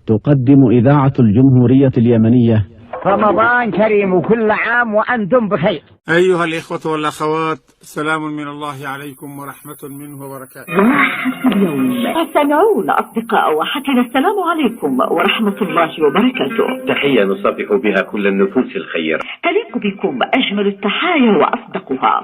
تقدم إذاعة الجمهورية اليمنية رمضان كريم وكل عام وأنتم بخير. أيها الإخوة والأخوات، سلام من الله عليكم ورحمة منه وبركاته. اليوم السامعون أصدقاء وحكنا السلام عليكم ورحمة الله وبركاته. تحية نصافح بها كل النفوس الخير. تليق بكم أجمل التحايا وأصدقها.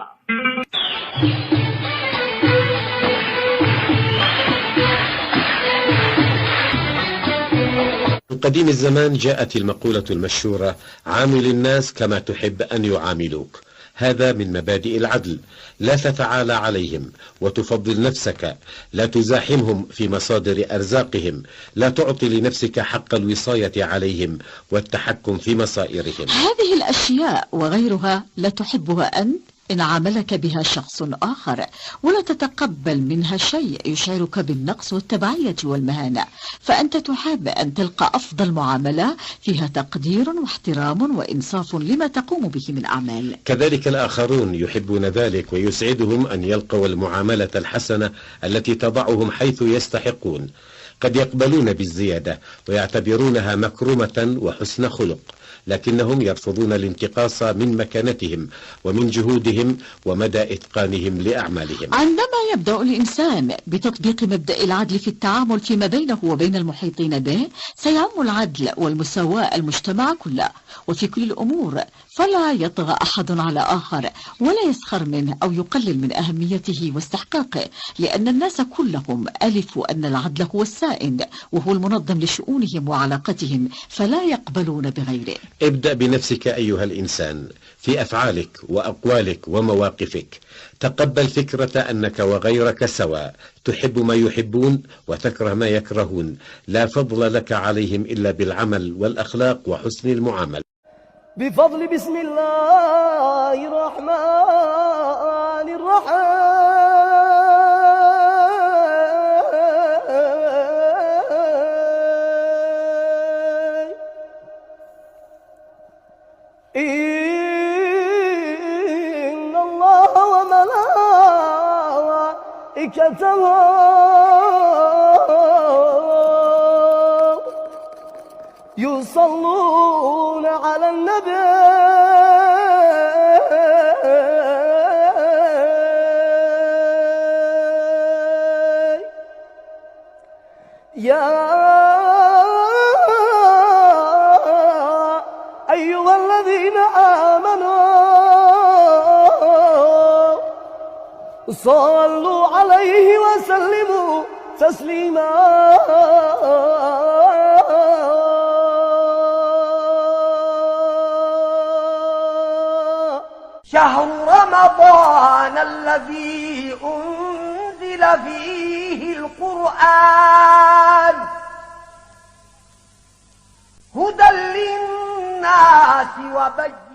من قديم الزمان جاءت المقولة المشهورة: عامل الناس كما تحب أن يعاملوك. هذا من مبادئ العدل، لا تتعالى عليهم وتفضل نفسك، لا تزاحمهم في مصادر أرزاقهم، لا تعطي لنفسك حق الوصاية عليهم والتحكم في مصائرهم. هذه الأشياء وغيرها لا تحبها أنت إن عاملك بها شخص آخر، ولا تتقبل منها شيء يشعرك بالنقص والتبعية والمهانة، فأنت تحب أن تلقى أفضل معاملة فيها تقدير واحترام وإنصاف لما تقوم به من أعمال. كذلك الآخرون يحبون ذلك، ويسعدهم أن يلقوا المعاملة الحسنة التي تضعهم حيث يستحقون. قد يقبلون بالزيادة ويعتبرونها مكرمة وحسن خلق، لكنهم يرفضون الانتقاص من مكانتهم ومن جهودهم ومدى إتقانهم لأعمالهم. عندما يبدأ الإنسان بتطبيق مبدأ العدل في التعامل فيما بينه وبين المحيطين به، سيعم العدل والمساواة المجتمع كله، وفي كل الأمور فلا يطغى أحد على آخر ولا يسخر منه أو يقلل من أهميته واستحقاقه، لأن الناس كلهم ألفوا أن العدل هو السائد وهو المنظم لشؤونهم وعلاقتهم، فلا يقبلون بغيره. ابدأ بنفسك أيها الإنسان في أفعالك وأقوالك ومواقفك. تقبل فكرة أنك وغيرك سواء، تحب ما يحبون وتكره ما يكرهون، لا فضل لك عليهم إلا بالعمل والأخلاق وحسن المعاملة. بفضل بسم الله الرحمن الرحيم. إن الله وملائكته يصلون على النبي يا أيها الذين آمنوا صلوا عليه وسلموا تسليما. شهر رمضان الذي أنزل فيه القرآن هدى للناس وبينات